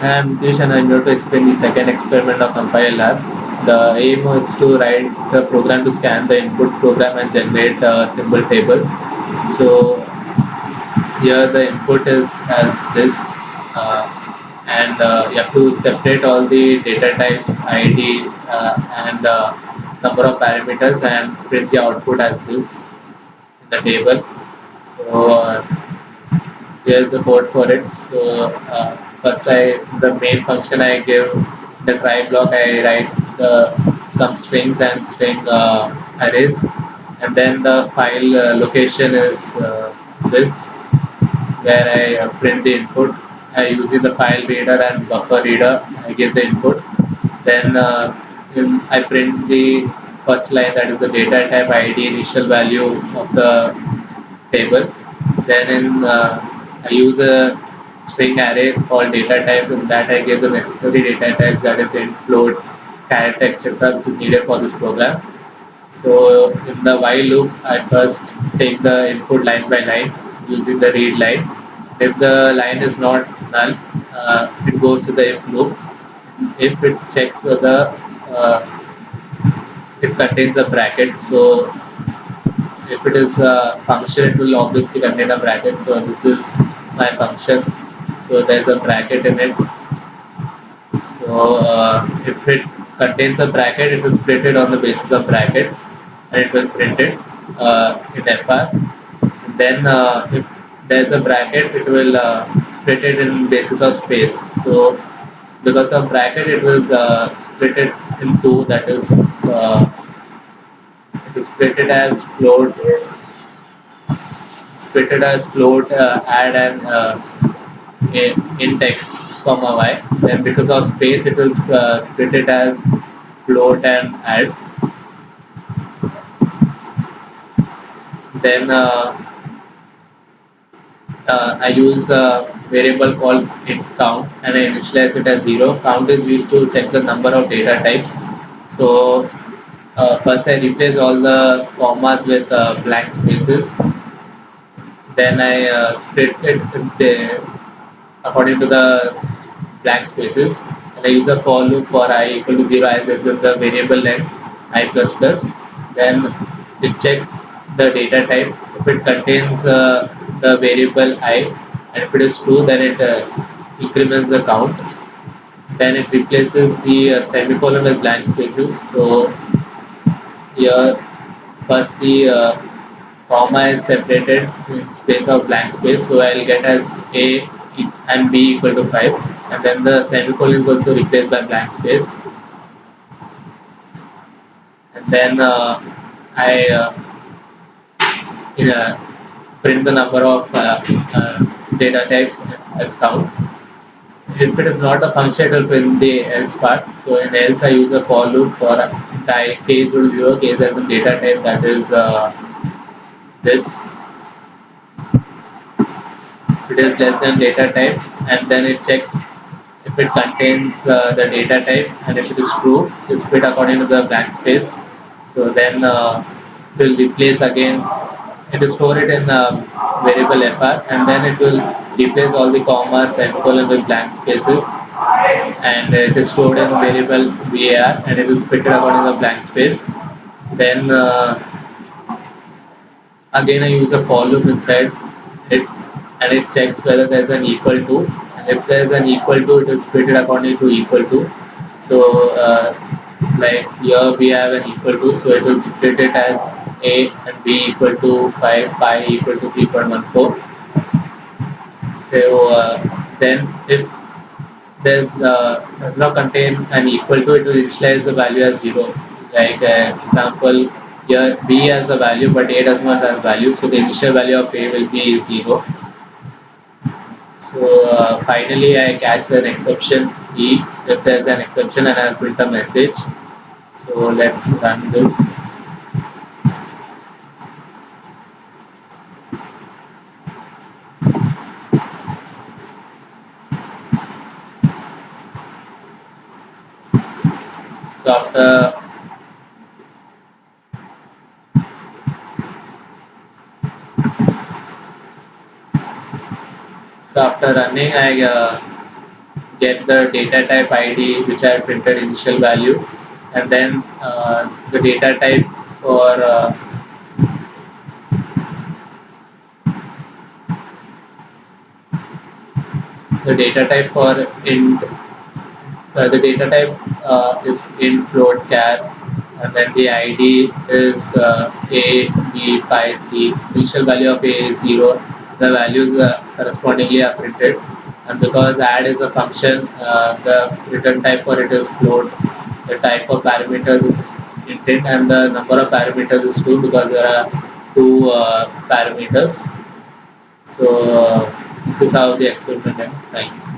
I'm Nitish and I'm here to explain the second experiment of Compile Lab. The aim is to write the program to scan the input program and generate a symbol table. So here the input is as this, uh, and you have to separate all the data types, ID, and number of parameters, and print the output as this in the table. So here's the code for it. So first, the main function I give the try block. I write some strings and string arrays, and then the file location is this, where I print the input. I using the file reader and buffer reader. I give the input. Then I print the first line, that is the data type ID initial value of the table. Then I use a string array called data type. In that I give the necessary data types, that is int, float, character, etc., which is needed for this program. So in the while loop, I first take the input line by line using the read line. If the line is not null, it goes to the if loop. If it checks whether it contains a bracket, so if it is a function, it will obviously contain a bracket. So this is my function. So there's a bracket in it. So if it contains a bracket, it will split it on the basis of bracket, and it will print it in FR. And then if there's a bracket, it will split it in basis of space. So because of bracket, it will split it in two. That is, it is split it as float, add an int x comma y. Then because of space, it will split it as float and add. Then I use a variable called int count, and I initialize it as 0. Count is used to check the number of data types. So first I replace all the commas with blank spaces. Then I split it according to the blank spaces, and I use a for loop for I equal to 0 as this is the variable length I plus plus. Then it checks the data type. If it contains the variable I, and if it is true, then it increments the count. Then it replaces the semicolon with blank spaces. So here first the comma is separated in space of blank space, so I'll get as a and b equal to 5, and then the semicolon is also replaced by blank space. And then I print the number of data types as count. If it is not a function, it will print the else part. So in else, I use a for loop for k is equal to 0, k is as the data type, that is this. It is less than data type, and then it checks if it contains the data type, and if it is true, it is split according to the blank space. So then it will replace again. It will store it in variable fr, and then it will replace all the commas, semicolon with blank spaces, and it is stored in variable var, and it is split according to the blank space. Then again I use a for loop inside it, and it checks whether there's an equal to, and if there's an equal to, it is split according to equal to. So like here we have an equal to, so it will split it as a and b equal to 5, pi equal to 3.14. So then if does not contain an equal to, it will initialize the value as 0. Like example, here b has a value but a does not have value, so the initial value of a will be 0. So finally I catch an exception e if there's an exception, and I'll print a message. So let's run this. So after running, I get the data type ID which I printed initial value, and then the data type for the data type for int the data type is int float char, and then the ID is a, b, pi, c. Initial value of a is 0. The values correspondingly are printed. And because add is a function, the return type for it is float. The type of parameters is intent, and the number of parameters is 2 because there are two parameters. So this is how the experiment ends. Thank you.